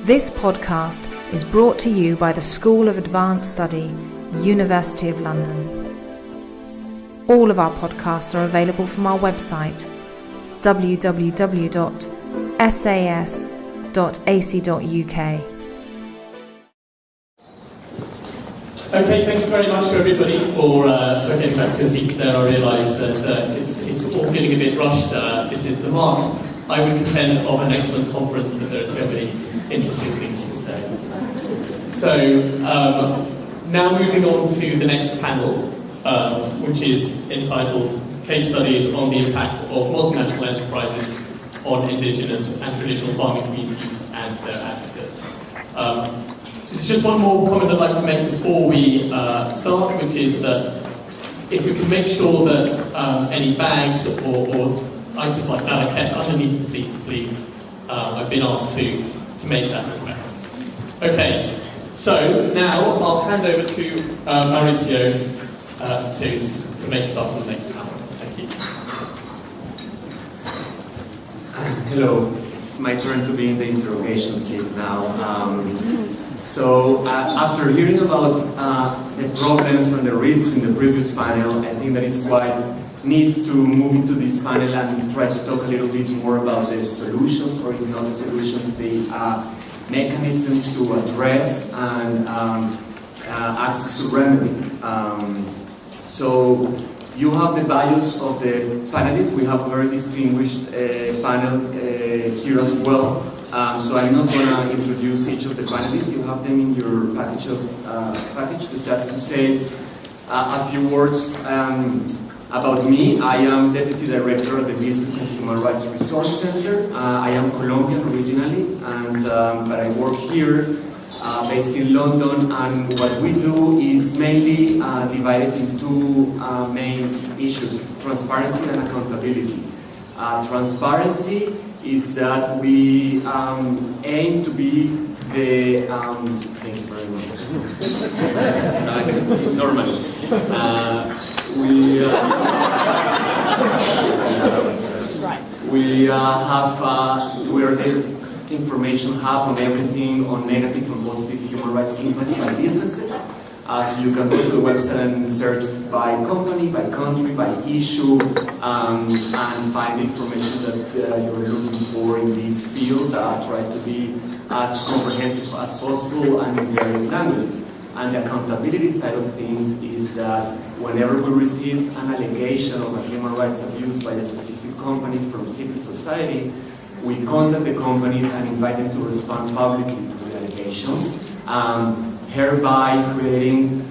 This podcast is brought to you by the School of Advanced Study, University of London. All of our podcasts are available from our website, www.sas.ac.uk. Okay, thanks very much to everybody for getting back to your seats there. I realise that it's all feeling a bit rushed. This is the mark, I would contend, of an excellent conference, that there are so many interesting things to say. So, now moving on to the next panel, which is entitled Case Studies on the Impact of Multinational Enterprises on Indigenous and Traditional Farming Communities and Their Advocates. There's just one more comment I'd like to make before we start, which is that if we can make sure that any bags or items like that are kept underneath the seats, please. I've been asked to make that request. Okay, so now I'll hand over to Mauricio to make us up on the next panel. Thank you. Hello, it's my turn to be in the interrogation seat now. So after hearing about the problems and the risks in the previous panel, I think that it's quite neat to move into this panel and try to talk a little bit more about the solutions, or if not the solutions, the mechanisms to address and access to remedy. So you have the bios of the panelists. We have a very distinguished panel here as well. So I'm not going to introduce each of the panelists. You have them in your package. Just to say a few words about me. I am Deputy Director of the Business and Human Rights Resource Center. I am Colombian originally, but I work here, based in London, and what we do is mainly divided into two main issues: transparency and accountability. Transparency is that we aim to be the... thank you very much. I can see normally. We're the information hub on everything on negative and positive human rights impacts by businesses. So you can go to the website and search by company, by country, by issue, and find information that you're looking for in this field. Try to be as comprehensive as possible and in various languages. And the accountability side of things is that whenever we receive an allegation of a human rights abuse by a specific company from civil society, we contact the companies and invite them to respond publicly to the allegations, hereby creating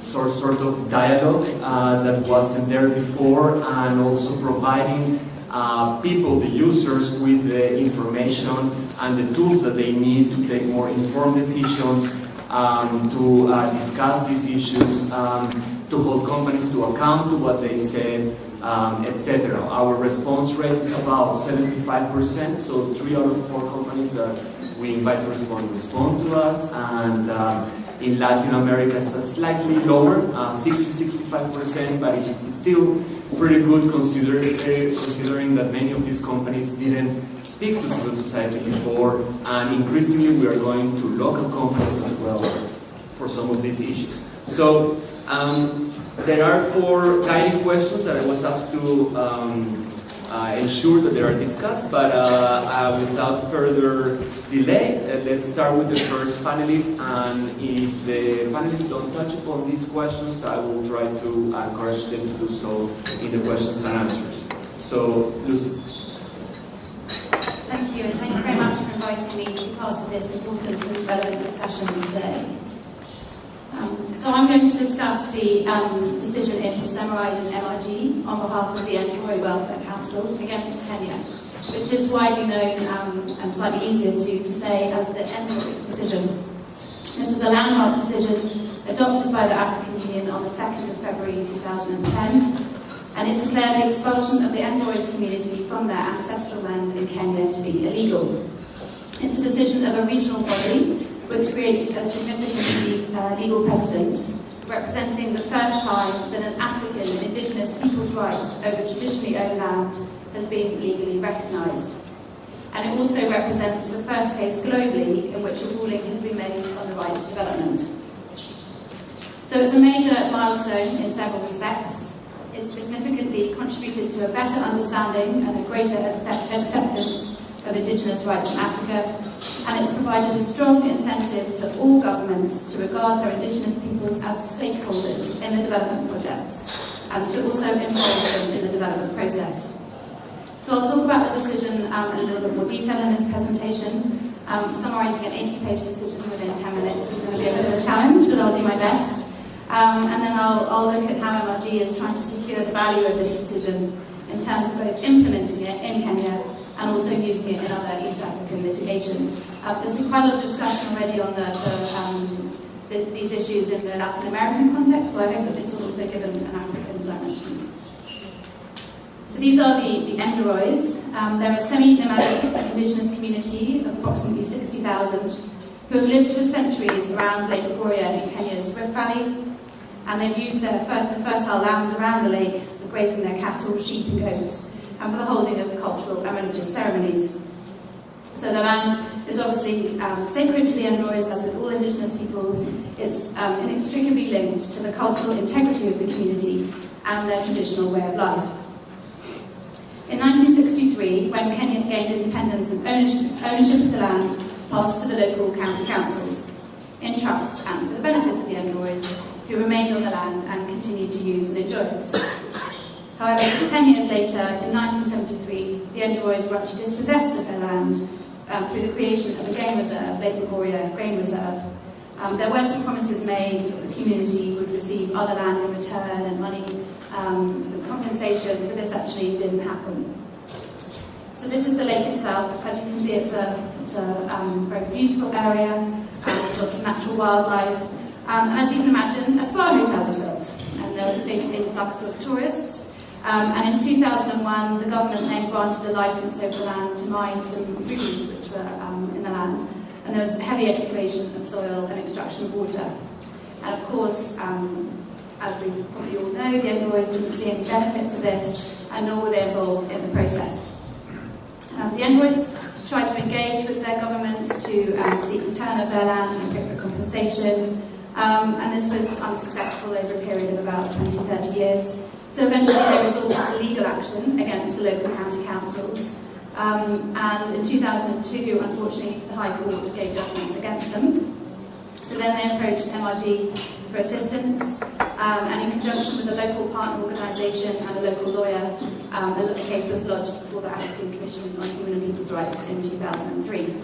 sort of dialogue that wasn't there before, and also providing people, the users, with the information and the tools that they need to take more informed decisions, to discuss these issues, to hold companies to account to what they said, etc. Our response rate is about 75%, so 3 out of 4 companies that we invite to respond to us, and in Latin America it's slightly lower, 60-65%, but it's still pretty good considering that many of these companies didn't speak to civil society before, and increasingly we are going to local companies as well for some of these issues. So there are 4 guiding questions that I was asked to ensure that they are discussed, but without further delay, let's start with the first panelist, and if the panelists don't touch upon these questions, I will try to encourage them to do so in the questions and answers. So, Lucy. Thank you, and thank you very much for inviting me to be part of this important and relevant discussion today. So I'm going to discuss the decision in Samaride and NRG on behalf of the Android Welfare Council against Kenya, which is widely known and slightly easier to say as the Android's decision. This was a landmark decision adopted by the African Union on the 2nd of February 2010, and it declared the expulsion of the Androids community from their ancestral land in Kenya to be illegal. It's a decision of a regional body which creates a significant legal precedent, representing the first time that an African indigenous people's rights over traditionally owned land has been legally recognised. and it also represents the first case globally in which a ruling has been made on the right to development. So it's a major milestone in several respects. It's significantly contributed to a better understanding and a greater acceptance of indigenous rights in Africa, and it's provided a strong incentive to all governments to regard their indigenous peoples as stakeholders in the development projects, and to also involve them in the development process. So I'll talk about the decision in a little bit more detail in this presentation. Summarising an 80-page decision within 10 minutes is going to be a bit of a challenge, but I'll do my best. And then I'll look at how MRG is trying to secure the value of this decision in terms of both implementing it in Kenya and also using it in other East African litigation. There's been quite a lot of discussion already on these issues in the Latin American context, so I hope that this will also give an African dimension. So these are the Ndoroys. They're a semi-nomadic indigenous community of approximately 60,000 who have lived for centuries around Lake Victoria in Kenya's Rift Valley, and they've used the fertile land around the lake for grazing their cattle, sheep and goats, and for the holding of cultural and religious ceremonies. So the land is obviously sacred to the Ndoroys, as with all indigenous peoples. It's inextricably linked to the cultural integrity of the community and their traditional way of life. In 1963, when Kenya gained independence and ownership of the land passed to the local county councils, in trust and for the benefit of the Ndoroys, who remained on the land and continued to use and enjoy it. However, just 10 years later, in 1973, the Ndoroys were actually dispossessed of their land through the creation of a game reserve, Lake Victoria Game Reserve. There were some promises made that the community would receive other land in return and money for compensation, but this actually didn't happen. So this is the lake itself. As you can see, it's a very beautiful area. There's lots of natural wildlife. And as you can imagine, a spa hotel was built, and there was a big influx of tourists. And in 2001, the government then granted a license over the land to mine some rubies which were in the land. And there was heavy excavation of soil and extraction of water. And of course, as we probably all know, the Ndoroys didn't see any benefits of this, and nor were they involved in the process. The Ndoroys tried to engage with their government to seek return of their land and appropriate compensation, and this was unsuccessful over a period of about 20-30 years. So eventually they resorted to legal action against the local county councils, and in 2002, unfortunately, the High Court gave judgments against them. So then they approached MRG for assistance, and in conjunction with a local partner organisation and a local lawyer, a case was lodged before the African Commission on Human and People's Rights in 2003.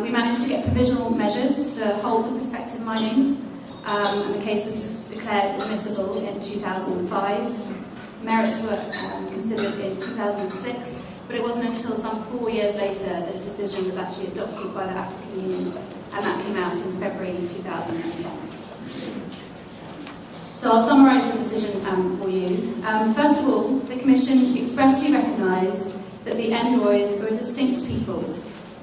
We managed to get provisional measures to hold the prospective mining, and the case was declared admissible in 2005. Merits were considered in 2006, but it wasn't until some 4 years later that a decision was actually adopted by the African Union, and that came out in February 2010. So I'll summarise the decision for you. First of all, the Commission expressly recognised that the Ndoroys are a distinct people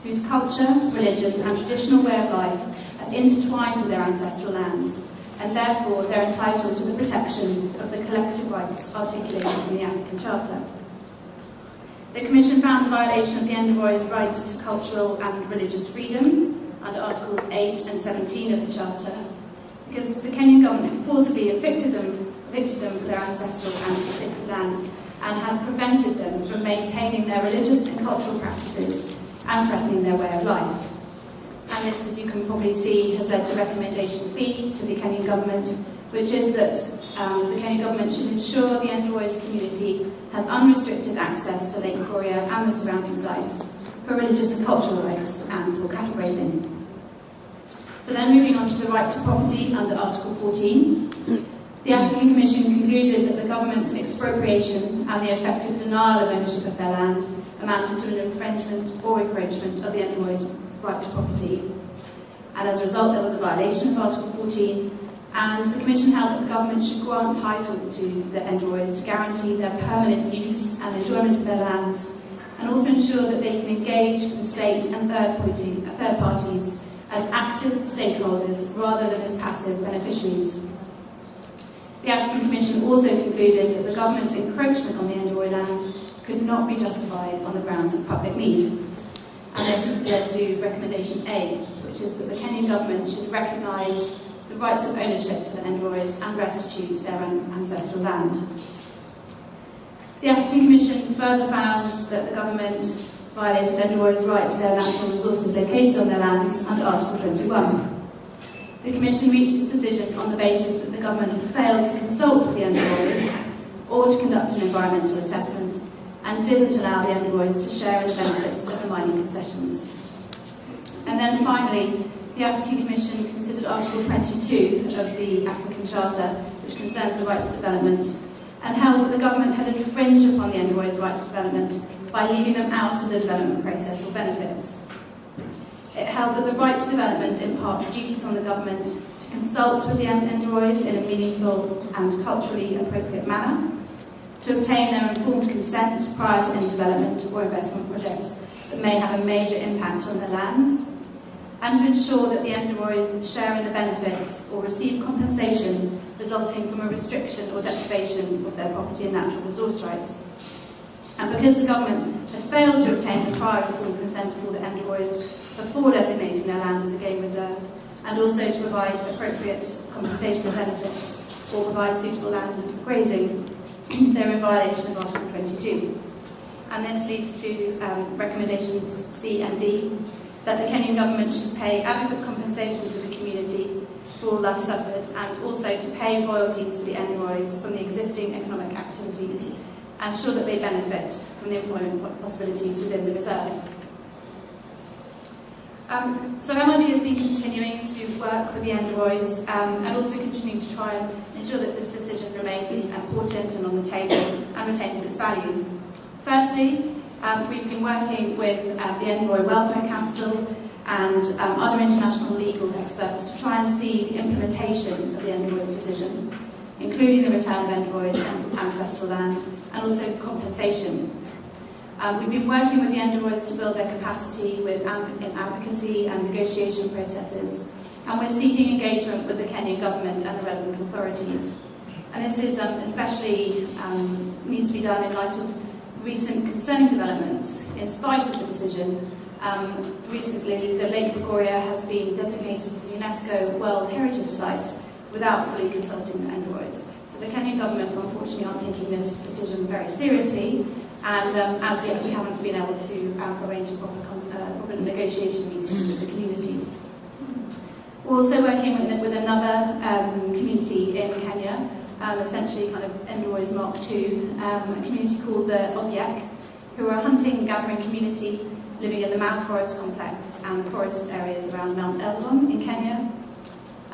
whose culture, religion and traditional way of life are intertwined with their ancestral lands, and therefore they're entitled to the protection of the collective rights articulated in the African Charter. The Commission found a violation of the Ndoroys' right to cultural and religious freedom under Articles 8 and 17 of the Charter, because the Kenyan government forcibly evicted them from their ancestral and sacred lands and had prevented them from maintaining their religious and cultural practices and threatening their way of life. And this, as you can probably see, has led to recommendation B to the Kenyan government, which is that the Kenyan government should ensure the Ndoroys community has unrestricted access to Lake Victoria and the surrounding sites for religious and cultural rights and for cattle grazing. So then moving on to the right to property under Article 14, the African Commission concluded that the government's expropriation and the effective denial of ownership of their land amounted to an infringement or encroachment of the Ndoroys' right to property. And as a result, there was a violation of Article 14, and the Commission held that the government should grant title to the Ndoroys to guarantee their permanent use and enjoyment of their lands, and also ensure that they can engage with the state and third parties as active stakeholders rather than as passive beneficiaries. The African Commission also concluded that the government's encroachment on the Ndoroy land could not be justified on the grounds of public need. And this led to recommendation A, which is that the Kenyan government should recognise the rights of ownership to the Ndroys and restitute their ancestral land. The African Commission further found that the government violated Ndroys' right to their natural resources located on their lands under Article 21. The Commission reached its decision on the basis that the government had failed to consult with the Ndroys or to conduct an environmental assessment, and didn't allow the Ndroys to share in the benefits of the mining concessions. And then finally, the African Commission considered Article 22 of the African Charter, which concerns the right to development, and held that the government had infringed upon the Ndroys' right to development by leaving them out of the development process or benefits. It held that the right to development imparts duties on the government to consult with the Ndroys in a meaningful and culturally appropriate manner, to obtain their informed consent prior to any development or investment projects that may have a major impact on their lands, and to ensure that the Ndroys share in the benefits or receive compensation resulting from a restriction or deprivation of their property and natural resource rights. And because the government had failed to obtain the prior informed consent of all the Ndroys before designating their land as a game reserve, and also to provide appropriate compensation and benefits or provide suitable land for grazing, they're in violation of Article 22. And this leads to recommendations C and D, that the Kenyan government should pay adequate compensation to the community for all loss suffered, and also to pay royalties to the Ndroys from the existing economic activities, and ensure that they benefit from the employment possibilities within the reserve. So MIG has been continuing to work with the Ndroys and also continuing to try and ensure that this decision remains important and on the table and retains its value. Firstly, we've been working with the Ndroy Welfare Council and other international legal experts to try and see the implementation of the Ndroys decision, including the return of Ndroys and ancestral land, and also compensation. We've been working with the Ndroys to build their capacity in advocacy and negotiation processes, and we're seeking engagement with the Kenyan government and the relevant authorities. And this is especially needs to be done in light of recent concerning developments. In spite of the decision, recently the Lake Bogoria has been designated as a UNESCO World Heritage Site without fully consulting the Ndroys. So the Kenyan government, unfortunately, aren't taking this decision very seriously, and as yet we haven't been able to arrange a proper negotiation meeting with the community. We're also working with another community in Kenya, essentially kind of Ndroys Mark II, a community called the Ogiek, who are a hunting and gathering community living in the Mau Forest Complex and forest areas around Mount Elgon in Kenya.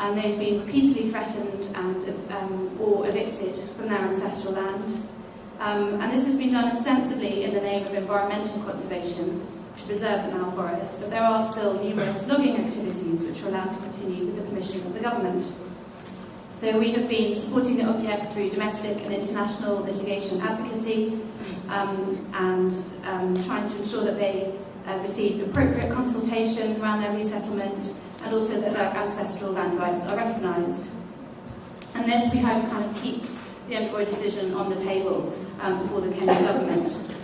And they've been repeatedly threatened and or evicted from their ancestral land. And this has been done ostensibly in the name of environmental conservation to preserve the Mau Forest, but there are still numerous logging activities which are allowed to continue with the permission of the government. So we have been supporting the Ogiek through domestic and international litigation advocacy and trying to ensure that they receive appropriate consultation around their resettlement, and also that their ancestral land rights are recognised. And this, we hope, kind of keeps the Ndroy decision on the table before the Kenyan government.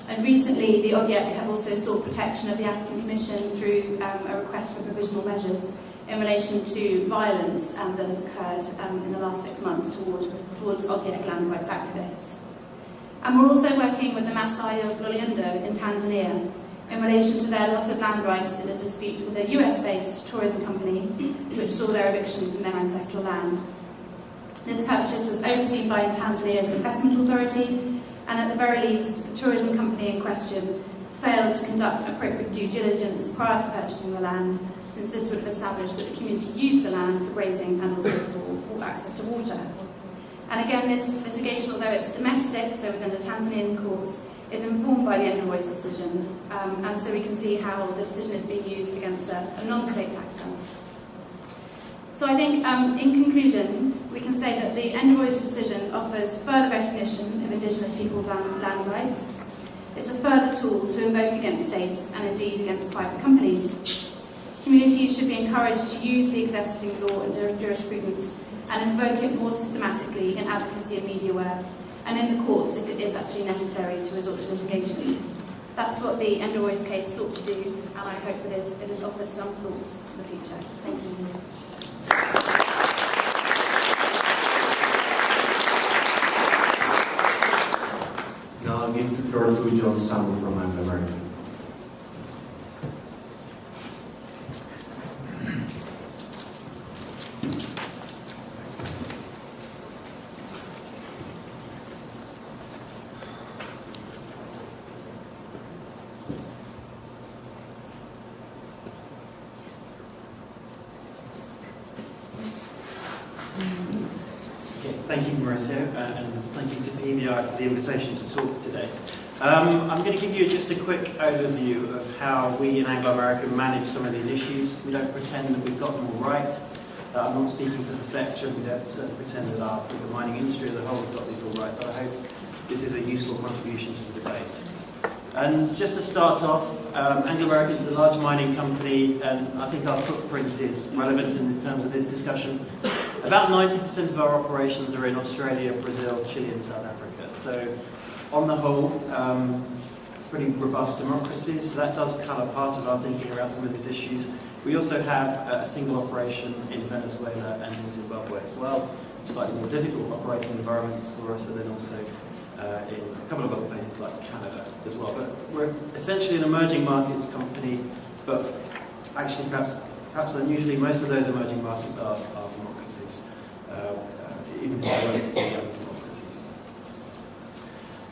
And recently, the Ogiek have also sought protection of the African Commission through a request for provisional measures in relation to violence that has occurred in the last 6 months towards Ogiek land rights activists. And we're also working with the Maasai of Loliondo in Tanzania in relation to their loss of land rights in a dispute with a US-based tourism company which saw their eviction from their ancestral land. This purchase was overseen by Tanzania's investment authority, and at the very least, the tourism company in question failed to conduct appropriate due diligence prior to purchasing the land, since this would have established that the community used the land for grazing and also for access to water. And again, this litigation, although it's domestic, so within the Tanzanian courts, is informed by the Ndroys decision, and so we can see how the decision is being used against a non-state actor. So I think, in conclusion, we can say that the Ndroys decision offers further recognition of indigenous people's land rights. It's a further tool to invoke against states and indeed against private companies. Communities should be encouraged to use the existing law and jurisprudence and invoke it more systematically in advocacy and media work, and in the courts if it is actually necessary to resort to litigation. That's what the Anglo case sought to do, and I hope that it has offered some thoughts for the future. Thank you. Now I'll give the floor to John Samuel from Anglo American. Thank you, Mauricio, and thank you to PBI for the invitation to talk today. I'm going to give you just a quick overview of how we in Anglo American manage some of these issues. We don't pretend that we've got them all right. I'm not speaking for the sector. We don't pretend that the mining industry as a whole has got these all right, but I hope this is a useful contribution to the debate. And just to start off, Anglo American is a large mining company, and I think our footprint is relevant in terms of this discussion. About 90% of our operations are in Australia, Brazil, Chile and South Africa. So on the whole, pretty robust democracies. So that does colour part of our thinking around some of these issues. We also have a single operation in Venezuela and in Zimbabwe as well. Slightly more difficult operating environments for us, and then also in a couple of other places like Canada as well. But we're essentially an emerging markets company, but actually perhaps unusually most of those emerging markets are democracies, even relatively young democracies.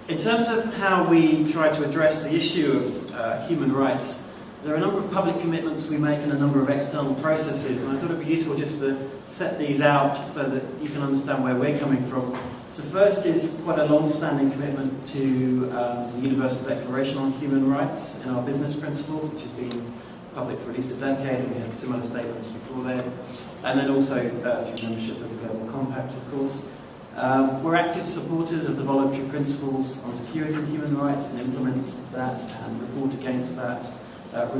In terms of how we try to address the issue of human rights, there are a number of public commitments we make and a number of external processes, and I thought it would be useful just to set these out so that you can understand where we're coming from. So first is quite a long-standing commitment to the Universal Declaration on Human Rights in our business principles, which has been public for at least a decade, and we had similar statements before then. And then also through membership of the Global Compact, of course. We're active supporters of the voluntary principles on security and human rights and implement that and report against that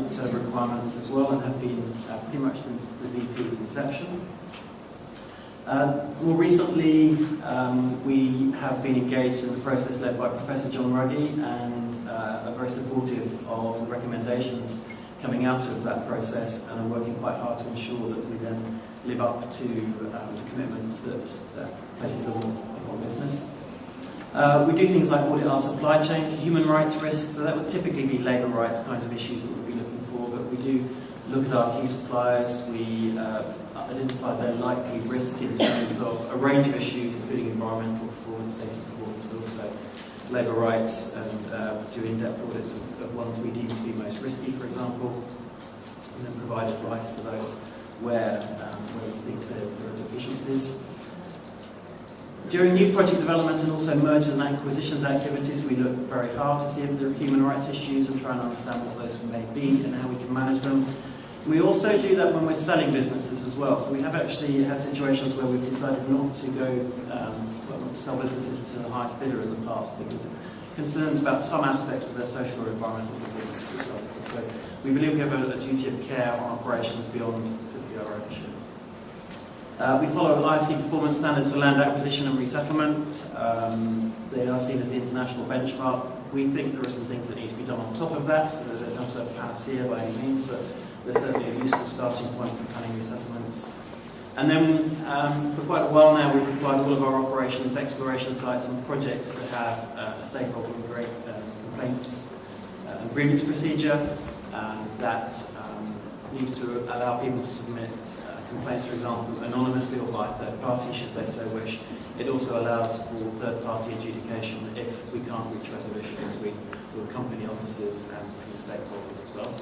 set of requirements as well, and have been pretty much since the VP's inception. More recently, we have been engaged in the process led by Professor John Ruggie and are very supportive of the recommendations coming out of that process, and are working quite hard to ensure that we then live up to the commitments that places on business. We do things like audit our supply chain for human rights risks, so that would typically be labour rights kinds of issues that we'd be looking for, but we do look at our key suppliers. We identify their likely risk in terms of a range of issues, including environmental performance, safety performance, but also labour rights, and do in-depth audits of ones we deem to be most risky, for example, and then provide advice to those where we think there are deficiencies. During new project development and also mergers and acquisitions activities, we look very hard to see if there are human rights issues and try and understand what those may be and how we can manage them. We also do that when we're selling businesses as well. So we have actually had situations where we've decided not to go sell businesses to the highest bidder in the past because of concerns about some aspects of their social or environmental performance, for example. So we believe we have a duty of care on operations beyond simply our ownership. We follow IFC performance standards for land acquisition and resettlement. They are seen as the international benchmark. We think there are some things that need to be done on top of that, so there's no sort of panacea by any means, but they're certainly a useful starting point for planning resettlements. And then for quite a while now, we've applied all of our operations, exploration sites and projects that have a stakeholder complaints and grievance procedure that needs to allow people to submit complaints, for example, anonymously or by a third party, should they so wish. It also allows for third-party adjudication if we can't reach resolutions. We sort of company officers and stakeholders as well.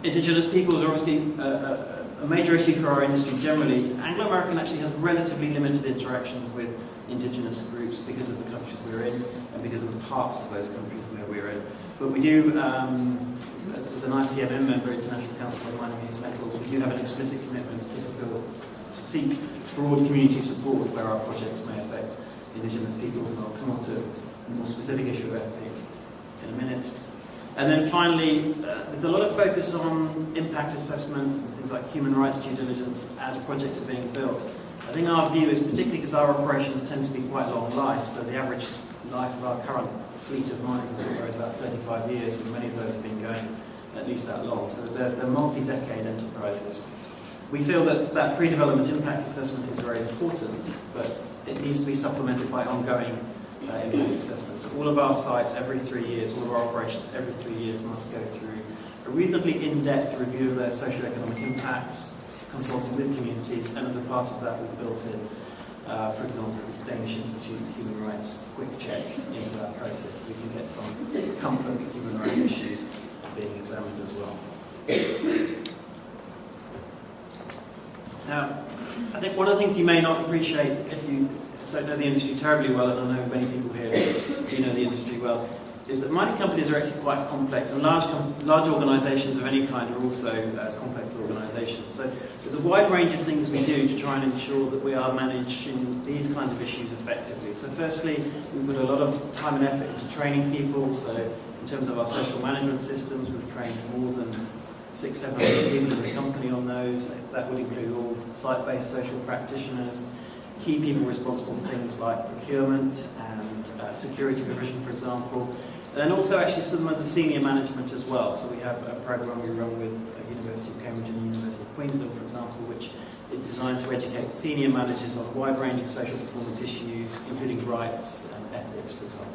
Indigenous peoples are obviously a major issue for our industry generally. Anglo American actually has relatively limited interactions with indigenous groups because of the countries we're in and because of the parts of those countries where we're in. But we do, as an ICMM member, International Council on Mining and Metals, we do have an explicit commitment to seek broad community support where our projects may affect indigenous peoples, and I'll come on to a more specific issue of ethnic in a minute. And then finally, there's a lot of focus on impact assessments and things like human rights due diligence as projects are being built. I think our view is, particularly because our operations tend to be quite long life, so the average life of our current fleet of mines is about 35 years, and many of those have been going at least that long. So they're multi-decade enterprises. We feel that pre-development impact assessment is very important, but it needs to be supplemented by ongoing impact assessments. All of our sites every 3 years, all of our operations every 3 years must go through a reasonably in-depth review of their socio-economic impacts, consulting with communities, and as a part of that we've built in, for example, Danish Institute's human rights quick check into that process. We can get some comfort that human rights issues are being examined as well. Now, I think one of the things you may not appreciate if you don't know the industry terribly well, and I know many people here do know the industry well, is that mining companies are actually quite complex, and large organisations of any kind are also complex organisations. So there's a wide range of things we do to try and ensure that we are managing these kinds of issues effectively. So firstly, we put a lot of time and effort into training people. So in terms of our social management systems, we've trained more than 600-700 people in the company on those. That would include all site-based social practitioners, key people responsible for things like procurement and security provision, for example, and also actually some of the senior management as well. So we have a program we run with the University of Cambridge and the University of Queensland, for example, which is designed to educate senior managers on a wide range of social performance issues, including rights and ethics, for example.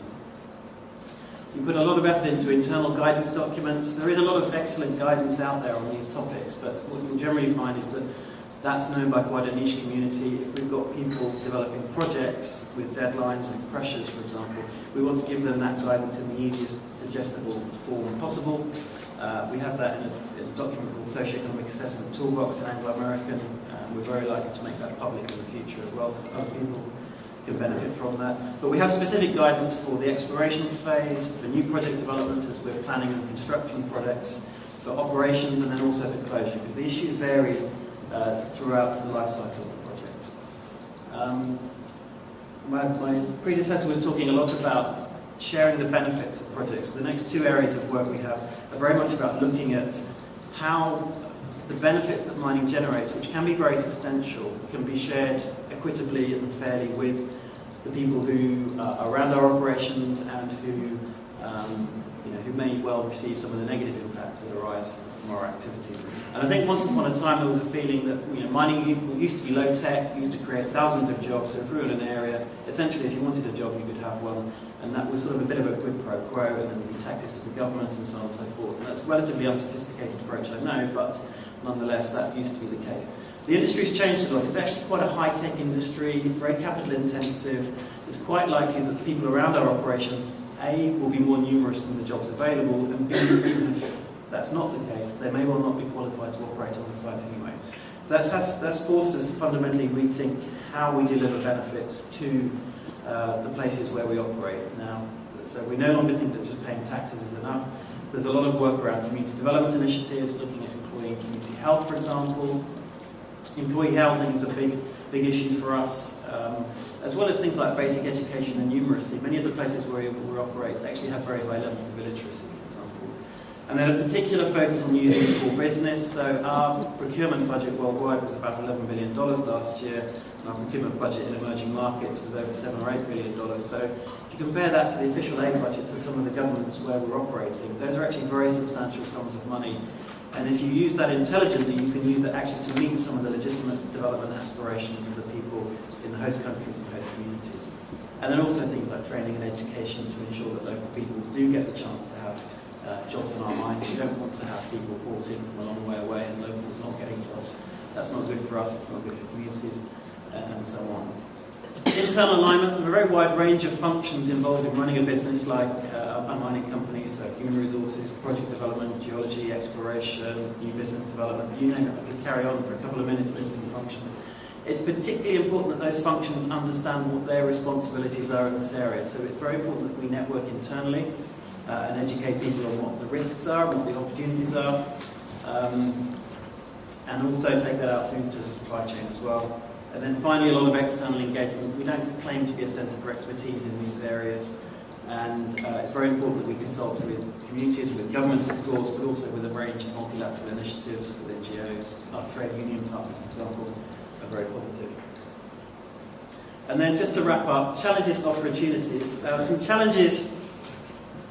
We put a lot of effort into internal guidance documents. There is a lot of excellent guidance out there on these topics, but what we generally find is that that's known by quite a niche community. If we've got people developing projects with deadlines and pressures, for example, we want to give them that guidance in the easiest digestible form possible. We have that in a document called Socioeconomic Assessment Toolbox in Anglo American. We're very likely to make that public in the future as well, so other people can benefit from that. But we have specific guidance for the exploration phase, for new project development as we're planning and constructing projects, for operations, and then also for closure, because the issues vary throughout the life cycle of the project. My predecessor was talking a lot about sharing the benefits of projects. The next two areas of work we have are very much about looking at how the benefits that mining generates, which can be very substantial, can be shared equitably and fairly with the people who are around our operations and who may well receive some of the negative impacts that arise from our activities. And I think once upon a time there was a feeling that mining used to be low tech, used to create thousands of jobs. So if we were in an area, essentially if you wanted a job you could have one, and that was sort of a bit of a quid pro quo, and then you'd be taxes to the government and so on and so forth. And that's a relatively unsophisticated approach, I know, but nonetheless that used to be the case. The industry's changed a lot. It's actually quite a high-tech industry, very capital-intensive. It's quite likely that the people around our operations, A, will be more numerous than the jobs available, and B, even if that's not the case, they may well not be qualified to operate on the site anyway. So that's forced us to fundamentally rethink how we deliver benefits to the places where we operate now. So we no longer think that just paying taxes is enough. There's a lot of work around community development initiatives, looking at employee and community health, for example. Employee housing is a big issue for us, as well as things like basic education and numeracy. Many of the places where we operate actually have very high levels of illiteracy, for example. And then a particular focus on using for business. So our procurement budget worldwide was about $11 billion last year, and our procurement budget in emerging markets was over $7 or $8 billion. So if you compare that to the official aid budgets of some of the governments where we're operating, those are actually very substantial sums of money. And if you use that intelligently, you can use that actually to meet some of the legitimate development aspirations of the people in the host countries and host communities. And then also things like training and education to ensure that local people do get the chance to have jobs in our mines. We don't want to have people brought in from a long way away and locals not getting jobs. That's not good for us, it's not good for communities, and so on. Internal alignment, there are a very wide range of functions involved in running a business like a mining company, so human resources, project development, geology, exploration, new business development, you name it. I could carry on for a couple of minutes listing functions. It's particularly important that those functions understand what their responsibilities are in this area. So it's very important that we network internally and educate people on what the risks are, what the opportunities are, and also take that out through to the supply chain as well. And then finally, a lot of external engagement. We don't claim to be a centre for expertise in these areas, and it's very important that we consult with communities, with governments, of course, but also with a range of multilateral initiatives, with NGOs. Our trade union partners, for example, are very positive. And then just to wrap up, challenges, opportunities. Some challenges.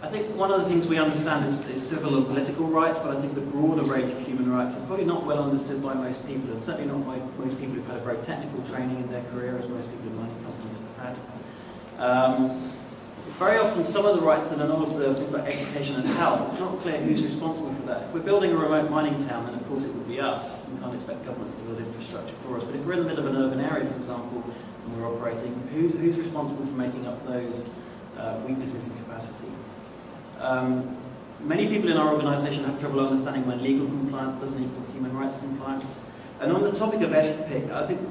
I think one of the things we understand is civil and political rights, but I think the broader range of human rights is probably not well understood by most people, and certainly not by most people who've had a very technical training in their career, as most people in mining companies have had. Very often, some of the rights that are not observed, things like education and health, it's not clear who's responsible for that. If we're building a remote mining town, then of course it would be us. We can't expect governments to build infrastructure for us. But if we're in the middle of an urban area, for example, and we're operating, who's responsible for making up those weaknesses in capacity? Many people in our organisation have trouble understanding when legal compliance doesn't equal human rights compliance. And on the topic of FPIC, I think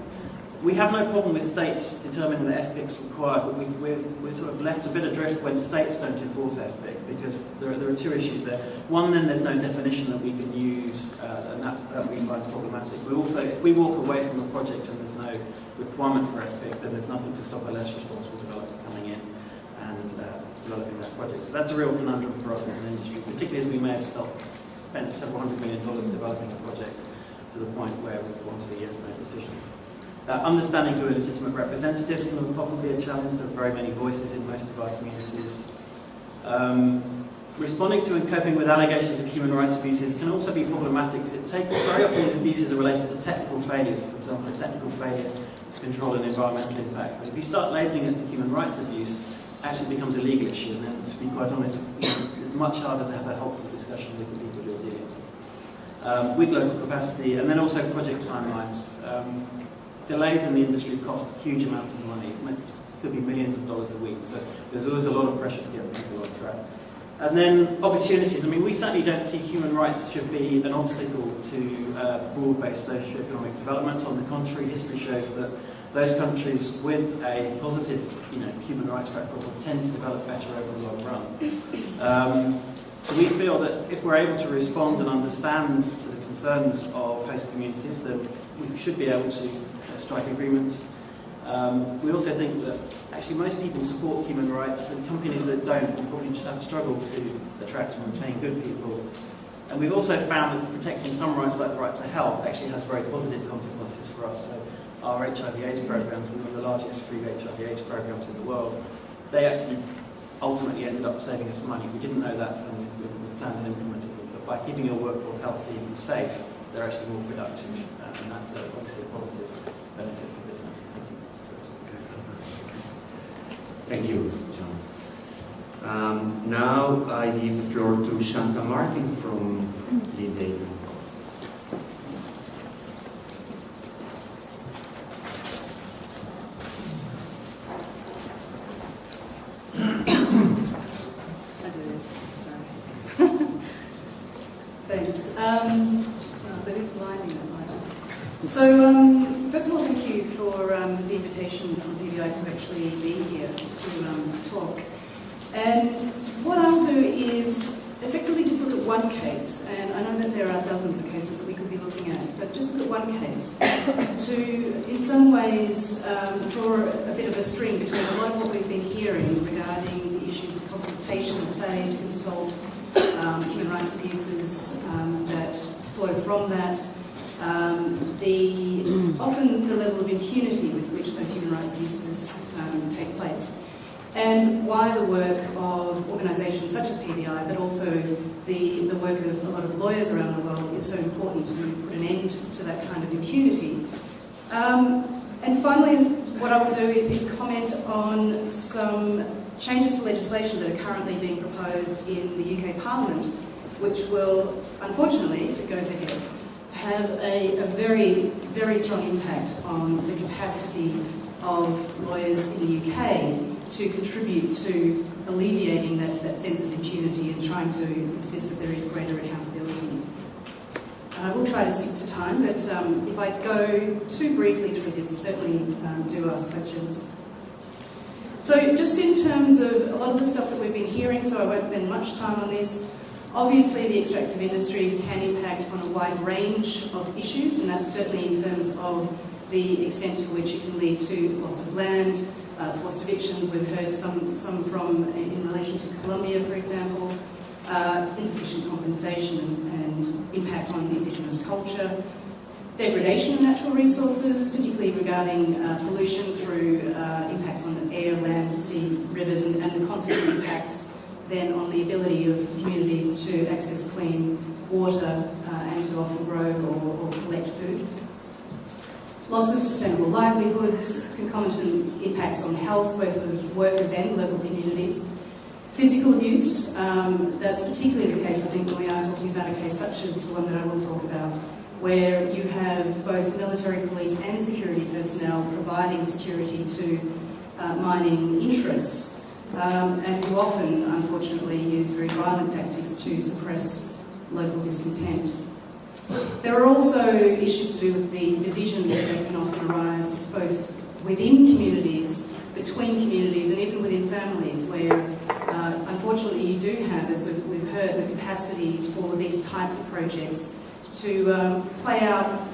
we have no problem with states determining that FPIC's required, but we're sort of left a bit adrift when states don't enforce FPIC, because there are two issues there. One, then there's no definition that we can use, and that we find problematic. But also, if we walk away from a project and there's no requirement for FPIC, then there's nothing to stop a less responsible developer coming in and developing that project. So that's a real conundrum for us as an industry, particularly as we may have spent several $100 million developing a project to the point where we've gone to a yes-no decision. Understanding who are legitimate representatives can often be a challenge. There are very many voices in most of our communities. Responding to and coping with allegations of human rights abuses can also be problematic, because very often these abuses are related to technical failures, for example, a technical failure to control an environmental impact. But if you start labelling it as a human rights abuse, it actually becomes a legal issue, and then, to be quite honest, it's much harder to have a helpful discussion with the people you're dealing with. With local capacity, and then also project timelines. Delays in the industry cost huge amounts of money. It could be millions of dollars a week, so there's always a lot of pressure to get people on track. And then opportunities. I mean, we certainly don't see human rights should be an obstacle to broad-based socio-economic development. On the contrary, history shows that those countries with a positive, human rights track record tend to develop better over the long run. So we feel that if we're able to respond and understand to the concerns of host communities, then we should be able to strike agreements. We also think that actually most people support human rights, and companies that don't will probably just have to struggle to attract and retain good people. And we've also found that protecting some rights, like the right to health, actually has very positive consequences for us. So our HIV/AIDS programs, one of the largest free HIV/AIDS programs in the world, they actually ultimately ended up saving us money. We didn't know that when we planned and implemented them, but by keeping your workforce healthy and safe, they're actually more productive, and that's obviously a positive benefit for business. Thank you, John. Now I give the floor to Shanta Martin from Leigh. Thanks. That is blinding at night. So, first of all, thank you for the invitation from PBI to actually be here to talk. And what I'll do is effectively just look at one case, and I know that there are dozens of cases that we could be looking at, but just look at one case to, in some ways, draw a bit of a string between a lot of what we've been hearing regarding the issues of consultation, failure to consult, human rights abuses that flow from that, often the level of impunity with which those human rights abuses take place, and why the work of organisations such as PBI, but also the work of a lot of lawyers around the world is so important to put an end to that kind of impunity. And finally, what I will do is comment on some changes to legislation that are currently being proposed in the UK Parliament, which will, unfortunately, if it goes ahead, have a very, very strong impact on the capacity of lawyers in the UK to contribute to alleviating that sense of impunity and trying to insist that there is greater accountability. And I will try to stick to time, but if I go too briefly through this, certainly do ask questions. So just in terms of a lot of the stuff that we've been hearing, so I won't spend much time on this, obviously the extractive industries can impact on a wide range of issues, and that's certainly in terms of the extent to which it can lead to loss of land, forced evictions. We've heard some from in relation to Colombia, for example, insufficient compensation and impact on indigenous culture. degradation of natural resources, particularly regarding pollution through impacts on air, land, sea, rivers, and the consequent impacts then on the ability of communities to access clean water and to often grow or collect food. Loss of sustainable livelihoods, concomitant impacts on health, both of workers and local communities. Physical abuse, that's particularly the case, I think, when we are talking about a case such as the one that I will talk about, where you have both military, police and security personnel providing security to mining interests, and who often, unfortunately, use very violent tactics to suppress local discontent. There are also issues to do with the divisions that can often arise both within communities, between communities, and even within families, where unfortunately you do have, as we've heard, the capacity for these types of projects to play out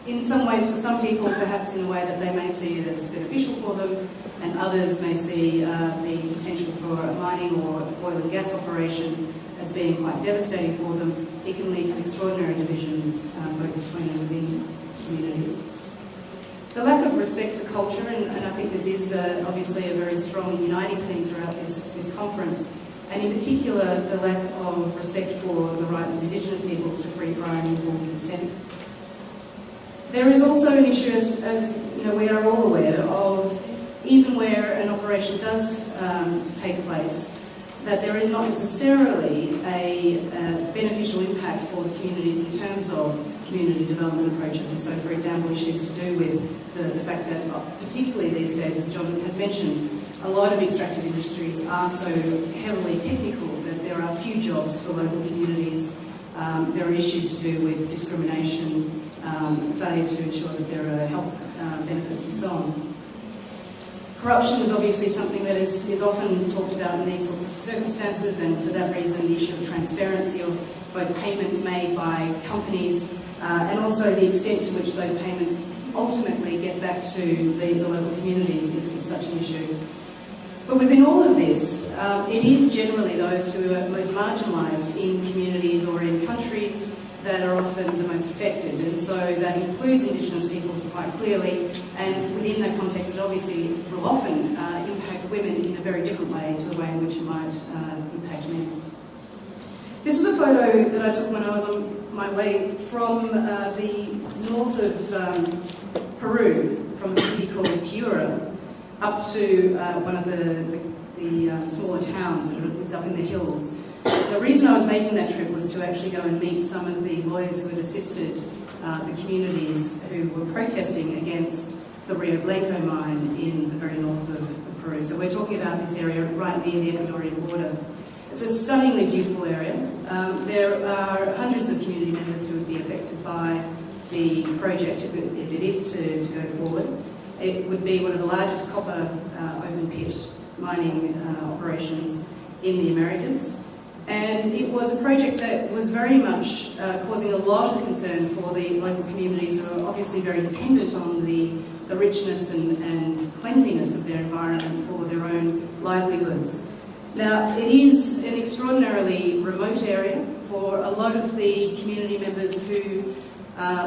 in some ways for some people, perhaps in a way that they may see it as beneficial for them, and others may see the potential for a mining or oil and gas operation as being quite devastating for them. It can lead to extraordinary divisions both between and within communities. The lack of respect for culture, and I think this is obviously a very strong uniting theme throughout this conference, and in particular the lack of respect for the rights of indigenous peoples to free, prior and informed consent. There is also an issue, as you know, we are all aware of, even where an operation does take place, that there is not necessarily a beneficial impact for the communities in terms of community development approaches. And so, for example, issues to do with the fact that, particularly these days, as John has mentioned, a lot of extractive industries are so heavily technical that there are few jobs for local communities. There are issues to do with discrimination, failure to ensure that there are health benefits and so on. Corruption is obviously something that is often talked about in these sorts of circumstances, and for that reason the issue of transparency of both payments made by companies and also the extent to which those payments ultimately get back to the local communities is such an issue. But within all of this, it is generally those who are most marginalised in communities or in countries that are often the most affected, and so that includes Indigenous peoples quite clearly, and within that context it obviously will often impact women in a very different way to the way in which it might impact men. This is a photo that I took when I was on my way from the north of Peru, from a city called Piura, up to one of the smaller towns that is up in the hills. The reason I was making that trip was to actually go and meet some of the lawyers who had assisted the communities who were protesting against the Rio Blanco mine in the very north of Peru. So we're talking about this area right near the Ecuadorian border. It's a stunningly beautiful area. There are hundreds of community members who would be affected by the project if it is to go forward. It would be one of the largest copper open pit mining operations in the Americas. And it was a project that was very much causing a lot of concern for the local communities who are obviously very dependent on the richness and cleanliness of their environment for their own livelihoods. Now, it is an extraordinarily remote area for a lot of the community members who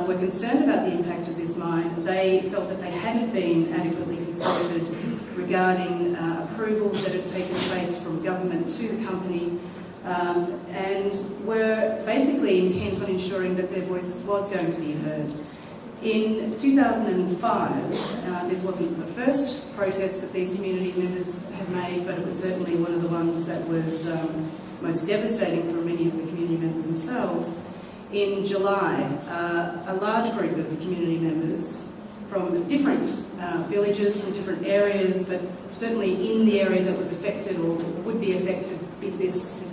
were concerned about the impact of this mine. They felt that they hadn't been adequately consulted regarding approvals that had taken place from government to the company, and were basically intent on ensuring that their voice was going to be heard. In 2005, this wasn't the first protest that these community members had made, but it was certainly one of the ones that was most devastating for many of the community members themselves. In July, a large group of community members from different villages, from different areas, but certainly in the area that was affected or would be affected if this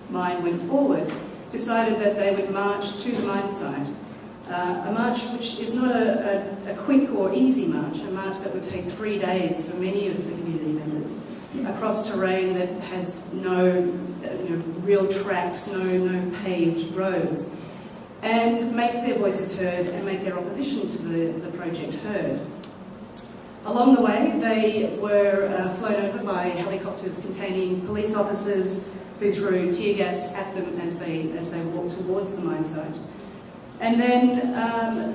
mine went forward, decided that they would march to the mine site. A march which is not a quick or easy march, a march that would take 3 days for many of the community members, across terrain that has no real tracks, no paved roads, and make their voices heard and make their opposition to the project heard. Along the way, they were flown over by helicopters containing police officers who threw tear gas at them as they walked towards the mine site. And then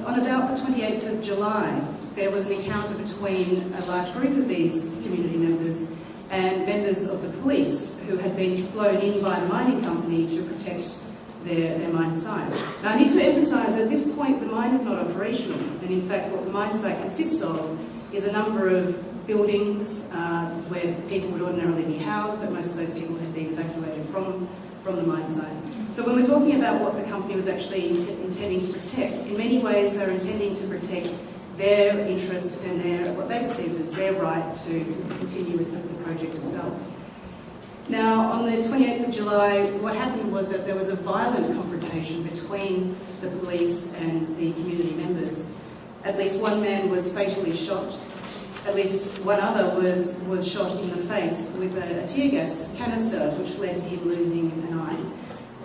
on about the 28th of July, there was an encounter between a large group of these community members and members of the police who had been flown in by the mining company to protect their mine site. Now I need to emphasise at this point the mine is not operational, and in fact what the mine site consists of is a number of buildings where people would ordinarily be housed, but most of those people had been evacuated from the mine site. So when we're talking about what the company was actually intending to protect, in many ways they're intending to protect their interest and what they perceived as their right to continue with the project itself. Now, on the 28th of July, what happened was that there was a violent confrontation between the police and the community members. At least one man was fatally shot. At least one other was shot in the face with a tear gas canister, which led to him losing an eye.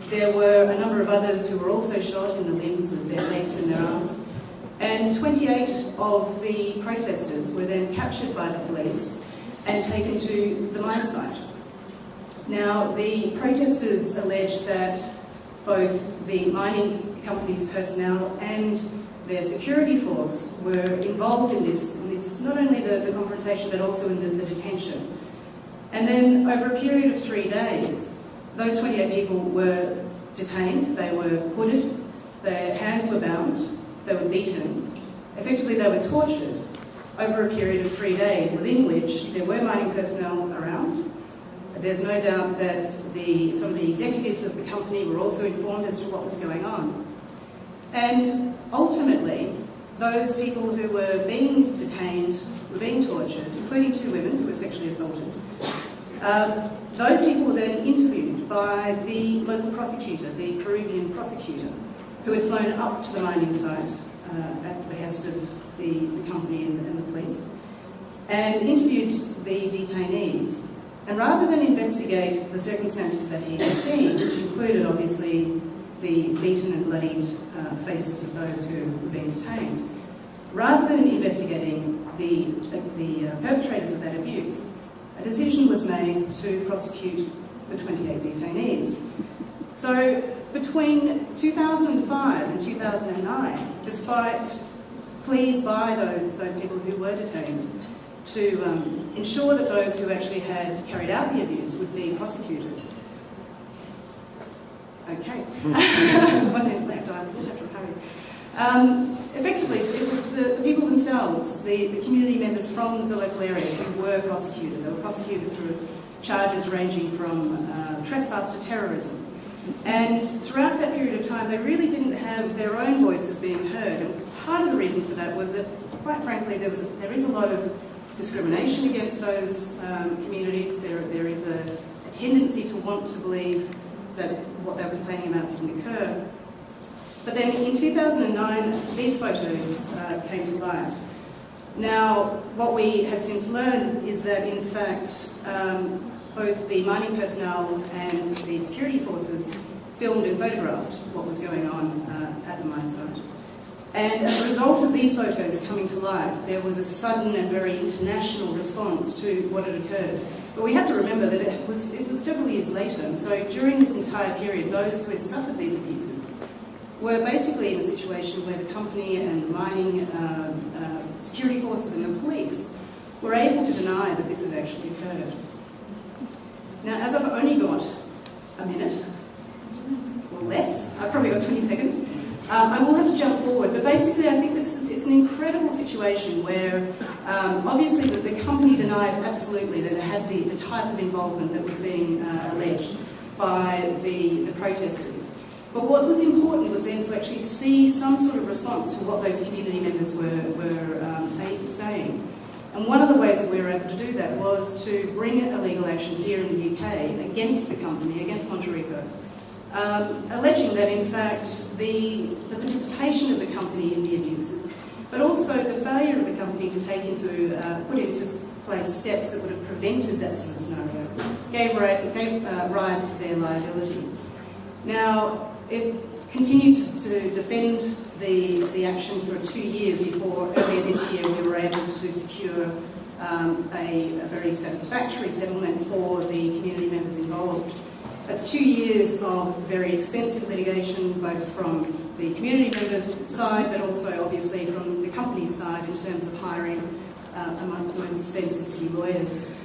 There were a number of others who were also shot in the limbs of their legs and their arms. And 28 of the protesters were then captured by the police and taken to the mine site. Now, the protesters alleged that both the mining company's personnel and their security force were involved in this not only the confrontation but also in the detention. And then over a period of 3 days, those 28 people were detained, they were hooded, their hands were bound, they were beaten, effectively they were tortured over a period of 3 days, within which there were mining personnel around. There's no doubt that some of the executives of the company were also informed as to what was going on. And ultimately, those people who were being detained were being tortured, including 2 women who were sexually assaulted. Those people were then interviewed by the local prosecutor, the Peruvian prosecutor, who had flown up to the mining site at the behest of the company and the police, and interviewed the detainees. And rather than investigate the circumstances that he had seen, which included obviously the beaten and bloodied faces of those who were being detained, rather than investigating the perpetrators of that abuse, a decision was made to prosecute the 28 detainees. So between 2005 and 2009, despite pleas by those people who were detained to ensure that those who actually had carried out the abuse would be prosecuted. Okay. 1 minute left, I will have to hurry. Effectively, it was the people themselves, the community members from the local area who were prosecuted. They were prosecuted for charges ranging from trespass to terrorism. And throughout that period of time, they really didn't have their own voices being heard. And part of the reason for that was that, quite frankly, there is a lot of discrimination against those communities. There is a tendency to want to believe that what they were complaining about didn't occur. But then in 2009, these photos came to light. Now, what we have since learned is that, in fact, both the mining personnel and the security forces filmed and photographed what was going on at the mine site. And as a result of these photos coming to light, there was a sudden and very international response to what had occurred. But we have to remember that it was several years later, and so during this entire period, those who had suffered these abuses were basically in a situation where the company and the mining security forces and the police were able to deny that this had actually occurred. Now, as I've only got a minute, or less, I've probably got 20 seconds, I will have to jump forward, but basically I think it's an incredible situation where obviously the company denied absolutely that it had the type of involvement that was being alleged by the protesters. But what was important was then to actually see some sort of response to what those community members were saying. And one of the ways that we were able to do that was to bring a legal action here in the UK against the company, against Moderator, alleging that in fact the participation of the company in the abuses, but also the failure of the company to put into place steps that would have prevented that sort of scenario, gave rise to their liability. Now, it continued to defend the action for 2 years before earlier this year we were able to secure a very satisfactory settlement for the community members involved. That's 2 years of very expensive litigation, both from the community members' side, but also obviously from the company's side in terms of hiring amongst the most expensive city lawyers.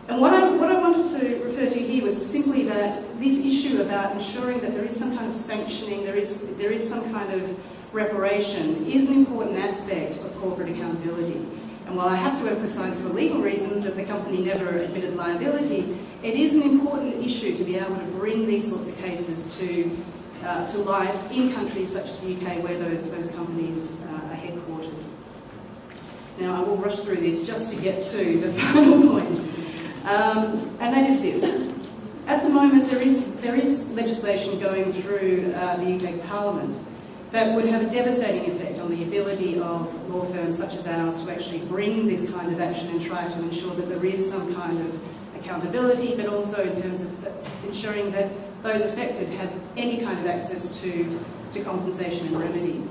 And what I wanted to refer to here was simply that this issue about ensuring that there is some kind of sanctioning, there is some kind of reparation, is an important aspect of corporate accountability. And while I have to emphasise for legal reasons that the company never admitted liability, it is an important issue to be able to bring these sorts of cases to light in countries such as the UK where those companies are headquartered. Now I will rush through this just to get to the final point, and that is this. At the moment there is legislation going through the UK Parliament that would have a devastating effect on the ability of law firms such as ours to actually bring this kind of action and try to ensure that there is some kind of accountability, but also in terms of ensuring that those affected have any kind of access to compensation and remedy.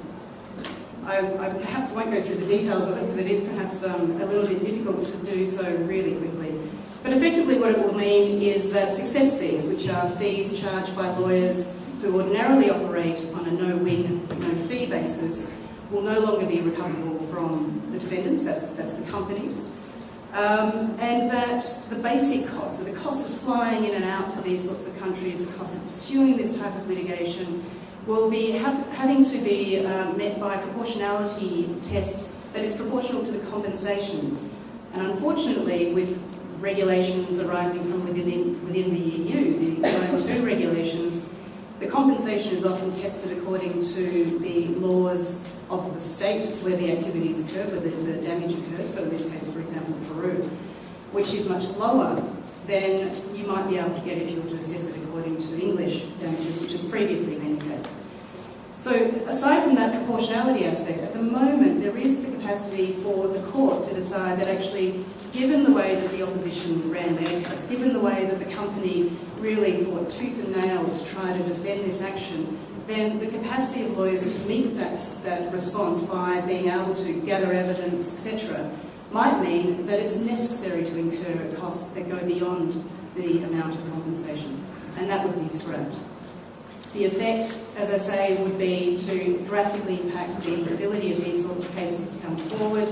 I perhaps won't go through the details of it because it is perhaps a little bit difficult to do so really quickly. But effectively what it will mean is that success fees, which are fees charged by lawyers who ordinarily operate on a no-win, no-fee basis, will no longer be recoverable from the defendants, that's the companies. And that the basic costs, so the cost of flying in and out to these sorts of countries, the cost of pursuing this type of litigation, will be having to be met by a proportionality test that is proportional to the compensation. And unfortunately, with regulations arising from within the EU, the IO2 regulations, the compensation is often tested according to the laws of the state where the activities occur, where the damage occurs, so in this case, for example, Peru, which is much lower than you might be able to get if you were to assess it according to English damages, which has previously been the case. So aside from that proportionality aspect, at the moment there is the capacity for the court to decide that actually, given the way that the opposition ran their case, given the way that the company really fought tooth and nail to try to defend this action, then the capacity of lawyers to meet that response by being able to gather evidence, etc., might mean that it's necessary to incur costs that go beyond the amount of compensation, and that would be scrapped. The effect, as I say, would be to drastically impact the ability of these sorts of cases to come forward,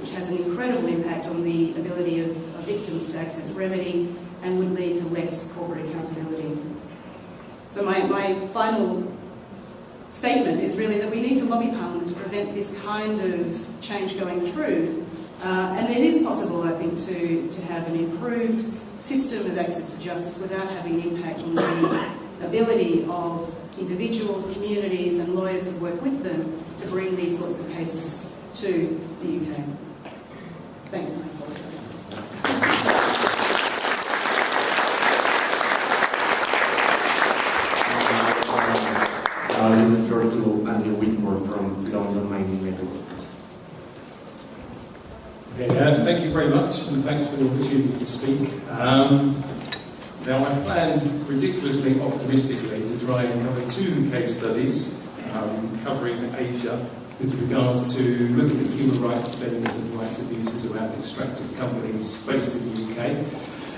which has an incredible impact on the ability of victims to access remedy and would lead to less corporate accountability. So my final statement is really that we need to lobby Parliament to prevent this kind of change going through. And it is possible, I think, to have an improved system of access to justice without having an impact on the ability of individuals, communities and lawyers who work with them to bring these sorts of cases to the UK. Thanks. I will refer to Anglo Whitmore from London Mining Network. Okay, thank you very much, and thanks for the opportunity to speak. Now, I plan ridiculously optimistically to try and cover 2 case studies covering Asia with regards to looking at human rights defenders and rights abusers around extractive companies based in the UK,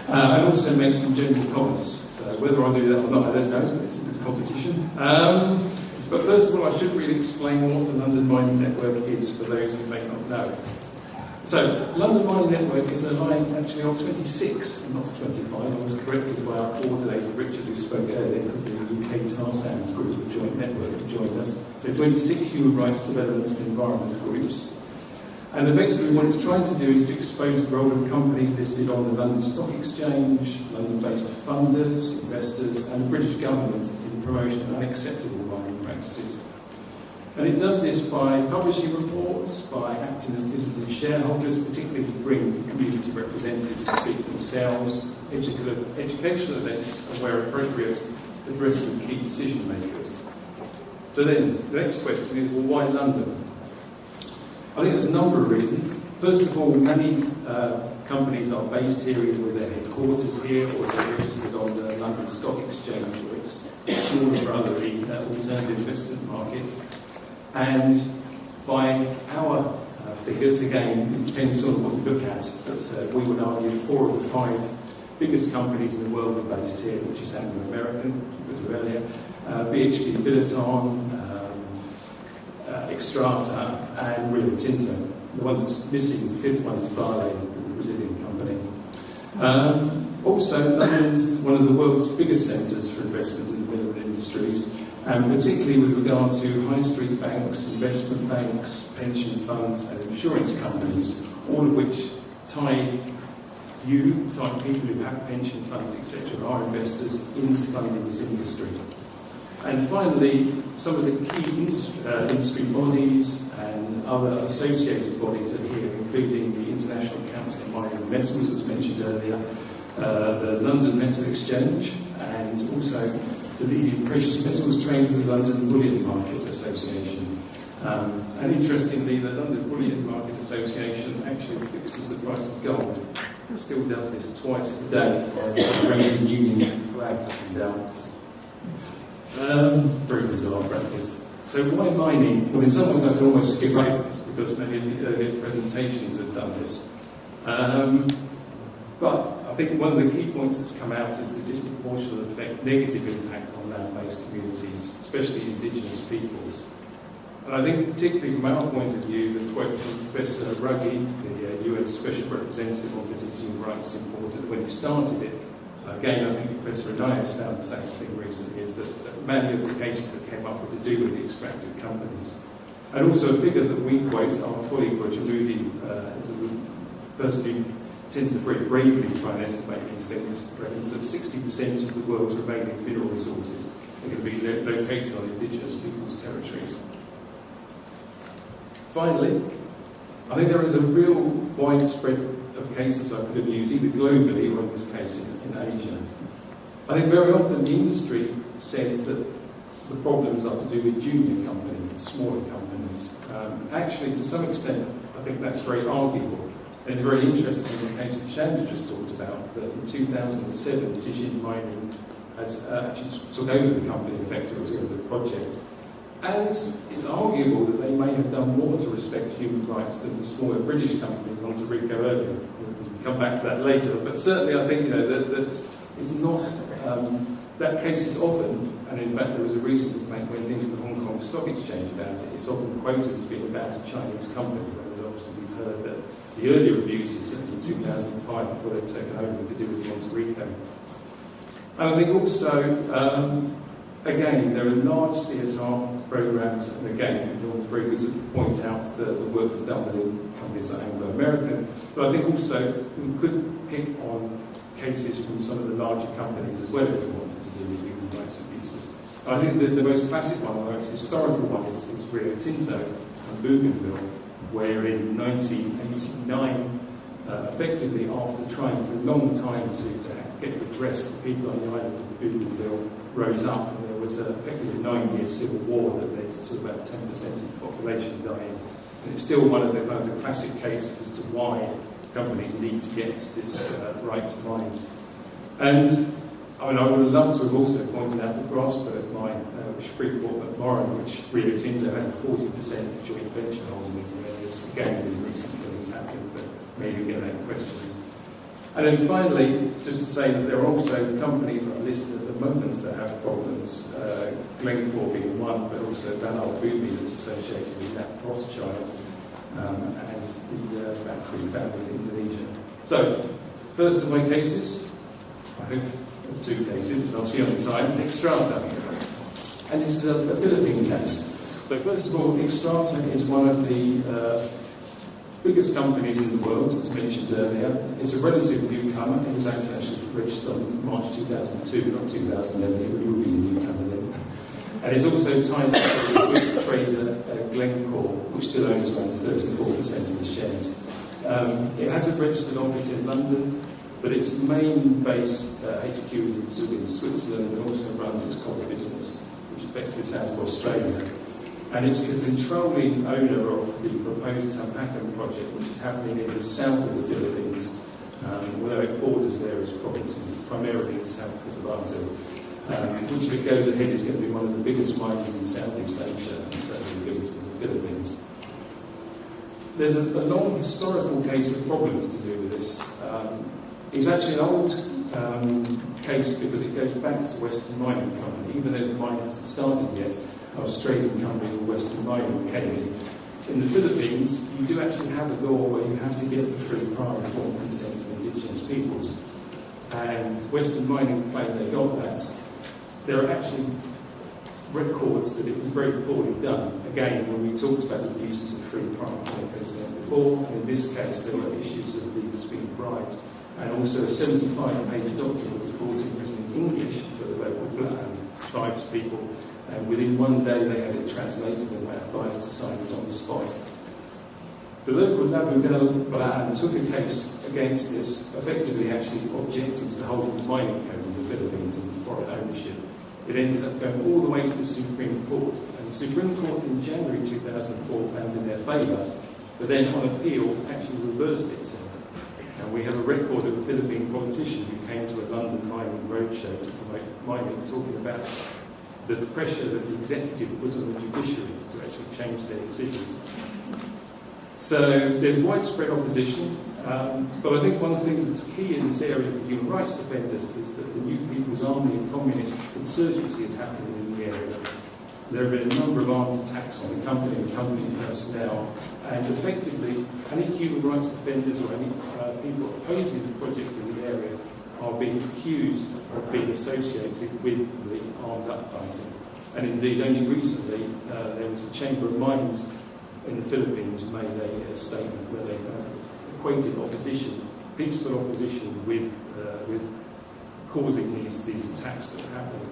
and also make some general comments. So whether I do that or not, I don't know. It's a good competition. But first of all, I should really explain what the London Mining Network is for those who may not know. So, London Mining Network is an alliance actually of 26, not 25. I was corrected by our coordinator, Richard, who spoke earlier, because the UK Tar Sands Group, the joint network, have joined us. So 26 human rights development and environment groups. And effectively what it's trying to do is to expose the role of companies listed on the London Stock Exchange, London-based funders, investors, and the British government in promotion of unacceptable mining practices. And it does this by publishing reports, by acting as digital shareholders, particularly to bring community representatives to speak for themselves, educational events, and where appropriate, addressing key decision makers. So then, the next question is, well, why London? I think there's a number of reasons. First of all, many companies are based here either with their headquarters here or they're registered on the London Stock Exchange, or its smaller brother, the alternative investment market. And by our figures, again, it depends on what you look at, but we would argue 4 of the 5 biggest companies in the world are based here, which is Anglo American, which we earlier, BHP Billiton, Xstrata, and Rio Tinto. The one that's missing, the fifth one, is Vale, the Brazilian company. Also, London is one of the world's biggest centres for investment in the mineral industries, and particularly with regard to high street banks, investment banks, pension funds, and insurance companies, all of which tie people who have pension funds, etc., are investors into funding this industry. And finally, some of the key industry bodies and other associated bodies are here, including the International Council of Mining and Metals, that was mentioned earlier, the London Metal Exchange, and also the leading precious metals trade, the London Bullion Market Association. And interestingly, the London Bullion Market Association actually fixes the price of gold. It still does this twice a day, raising Union flags up and down. Very bizarre practice. So why mining? Well, in some ways I can almost skip over this because many of the earlier presentations have done this. But I think one of the key points that's come out is the disproportionate effect, negative impact on land-based communities, especially indigenous peoples. And I think particularly from our point of view, the quote from Professor Ruggie, the UN Special Representative on Business Human Rights, is important. When he started it, again, I think Professor Anais found the same thing recently, is that many of the cases that came up were to do with the extractive companies. And also a figure that we quote, our colleague Roger Moody, is the person who tends to very bravely try and estimate these things, reckons that 60% of the world's remaining mineral resources are going to be located on indigenous people's territories. Finally, I think there is a real widespread of cases I could have used, either globally or in this case in Asia. I think very often the industry says that the problems are to do with junior companies, the smaller companies. Actually, to some extent, I think that's very arguable. And it's very interesting in the case that Shanta just talked about, that in 2007, Zijin Mining has actually took over the company, effectively took over the project. And it's arguable that they may have done more to respect human rights than the smaller British company, Moderator earlier. We'll come back to that later. But certainly I think that it's not, that case is often, and in fact there was a recent debate went into the Hong Kong Stock Exchange about it, it's often quoted as being about a Chinese company, whereas obviously we've heard that the earlier abuses, certainly in 2005, before they'd taken over, to do with Moderator. And I think also, again, there are large CSR programs, and again, you're very good to point out the work that's done within companies like Anglo American, but I think also we could pick on cases from some of the larger companies as well if we wanted to do with human rights abuses. I think that the most classic one, the most historical one, is Rio Tinto and Bougainville, where in 1989, effectively after trying for a long time to get redress, the people on the island of Bougainville rose up, and there was effectively a 9-year civil war that led to about 10% of the population dying. And it's still one of the kind of the classic cases as to why companies need to get this right to mine. And I mean, I would have loved to have also pointed out the Grasberg mine, which Freeport McMoran, which Rio Tinto has a 40% joint venture holding, whereas again in recent things happened, but maybe we're going to have questions. And then finally, just to say that there are also companies that are listed at the moment that have problems, Glencore being one, but also Van Boomi that's associated with that Rothschild, and the Bakri family in Indonesia. So, first of my cases, I hope of 2 cases, but I'll see on the time, Xstrata. And it's a Philippine case. So first of all, Xstrata is one of the biggest companies in the world, as mentioned earlier. It's a relative newcomer. It was actually registered on March 2002, not 2011. It will be a newcomer then. And it's also tied to the Swiss trader Glencore, which still owns around 34% of the shares. It has a registered office in London, but its main base, HQ, is in Zug in Switzerland, and also runs its coal business, which affects the south of Australia. And it's the controlling owner of the proposed Tampakan project, which is happening in the south of the Philippines, although it borders various provinces, primarily in South Cotabato, which, if it goes ahead, is going to be one of the biggest mines in Southeast Asia, and certainly the biggest in the Philippines. There's a long historical case of problems to do with this. It's actually an old case because it goes back to Western Mining Company, even though the mine hasn't started yet. An Australian company called Western Mining came in. In the Philippines, you do actually have a law where you have to get the free prior informed consent of indigenous peoples. And Western Mining claim they got that. There are actually records that it was very poorly done. Again, when we talked about abuses of free prior informed consent before, and in this case there were issues of leaders being bribed. And also a 75-page document was brought in written in English for the local tribes people. And within one day they had it translated and were advised to sign it on the spot. The local Labudel Balaan took a case against this, effectively actually objecting to the whole mining code in the Philippines and foreign ownership. It ended up going all the way to the Supreme Court. And the Supreme Court in January 2004 found in their favour, but then on appeal actually reversed itself. And we have a record of a Philippine politician who came to a London mining roadshow to promote mining, talking about the pressure that the executive put on the judiciary to actually change their decisions. So there's widespread opposition, but I think one of the things that's key in this area for human rights defenders is that the New People's Army and communist insurgency is happening in the area. There have been a number of armed attacks on the company and company personnel, and effectively any human rights defenders or any people opposing the project in the area are being accused of being associated with the armed uprising. And indeed, only recently, there was a Chamber of Mines in the Philippines made a statement where they equated opposition, peaceful opposition, with causing these attacks that are happening.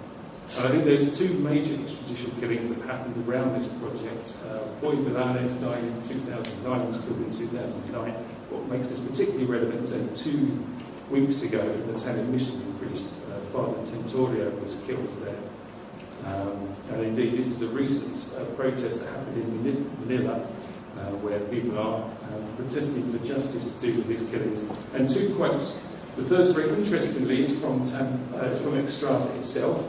And I think there's two major extrajudicial killings that happened around this project. Boy Milanes died in 2009, was killed in 2009. What makes this particularly relevant is only 2 weeks ago, an Italian missionary priest, Father Tentorio, was killed there. And indeed, this is a recent protest that happened in Manila, where people are protesting for justice to do with these killings. And 2 quotes. The first, very interestingly, is from Extrata itself,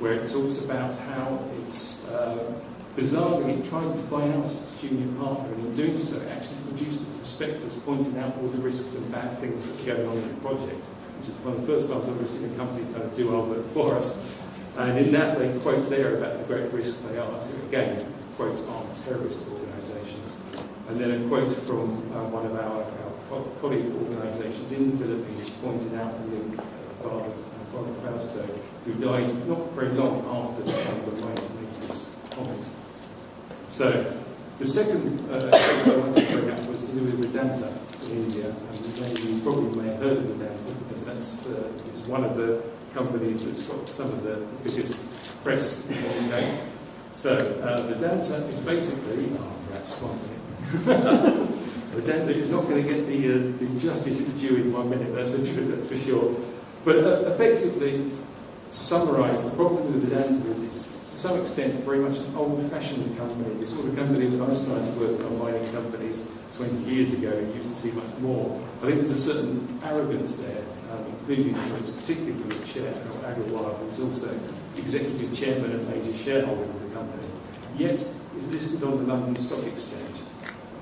where it talks about how it's bizarrely tried to buy out its junior partner, and in doing so, it actually produced a prospectus pointing out all the risks and bad things that are going on in the project, which is one of the first times I've ever seen a company kind of do our work for us. And in that, they quote there about the great risk they are to, again, quote armed terrorist organisations. And then a quote from one of our colleague organisations in the Philippines pointing out the link of Father Fausto, who died not very long after the Chamber of Mines made this comment. So, the second case I wanted to bring up was to do with Vedanta in India. And you probably may have heard of Vedanta, because that's is one of the companies that's got some of the biggest press in the UK. So, Vedanta is basically... that's one minute. Vedanta is not going to get the justice it's due in 1 minute, that's for sure. But effectively, to summarise, the problem with Vedanta is it's to some extent very much an old-fashioned company. The sort of company that I started working on mining companies 20 years ago, and used to see much more. I think there's a certain arrogance there, including particularly from the chair, Agarwal, who's also executive chairman and major shareholder of the company, yet is listed on the London Stock Exchange.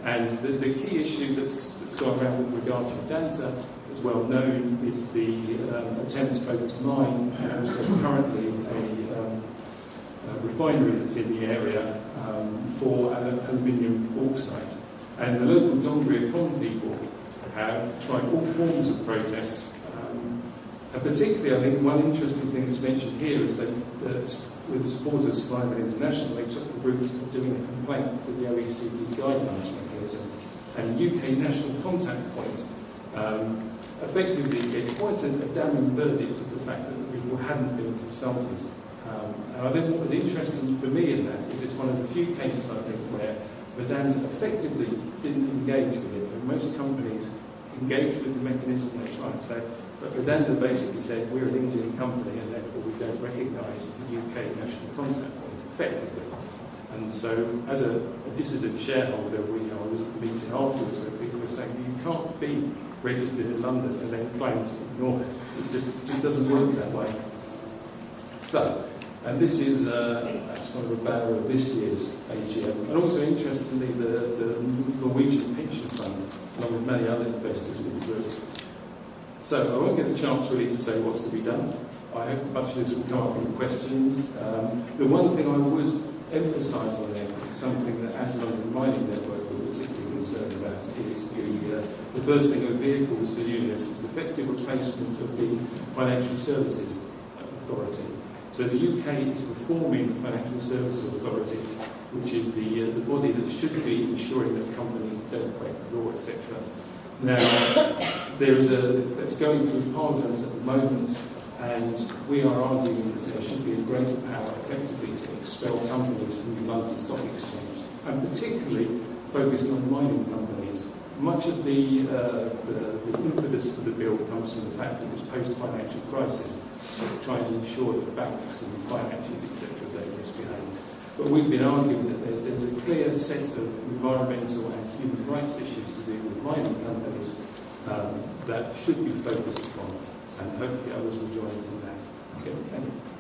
And the key issue that's gone around with regard to Vedanta, as well known, is the attempt both to mine and also currently a refinery that's in the area for aluminium bauxite. And the local Dongria Con people have tried all forms of protests. And particularly, I think one interesting thing that's mentioned here is that with the support of Climate International, they took the route of doing a complaint to the OECD guidelines mechanism, and UK National Contact Point effectively gave quite a damning verdict of the fact that the people hadn't been consulted. And I think what was interesting for me in that is it's one of the few cases, I think, where Vedanta effectively didn't engage with it. And most companies engage with the mechanism they try and say, but Vedanta basically said, we're an Indian company and therefore we don't recognise the UK National Contact Point effectively. And so, as a dissident shareholder, I was at the meeting afterwards where people were saying, you can't be registered in London and then claim to ignore it. It just doesn't work that way. So, and this is, that's one of the banner of this year's AGM. And also, interestingly, the Norwegian pension fund, along with many other investors, withdrew. So I won't get a chance really to say what's to be done. I hope much of this will come up in questions. The one thing I would emphasise on there, because it's something that as London Mining Network we're particularly concerned about, is the first thing of vehicles for UNIS is the effective replacement of the Financial Services Authority. So the UK is reforming the Financial Services Authority, which is the body that should be ensuring that companies don't break the law, etc. Now, that's going through Parliament at the moment, and we are arguing that there should be a greater power effectively to expel companies from the London Stock Exchange, and particularly focusing on mining companies. Much of the impetus for the bill comes from the fact that it was post-financial crisis, so trying to ensure that banks and financiers, etc., don't misbehave. But we've been arguing that there's a clear set of environmental and human rights issues to do with mining companies that should be focused upon, and hopefully others will join us in that. Okay, thank you.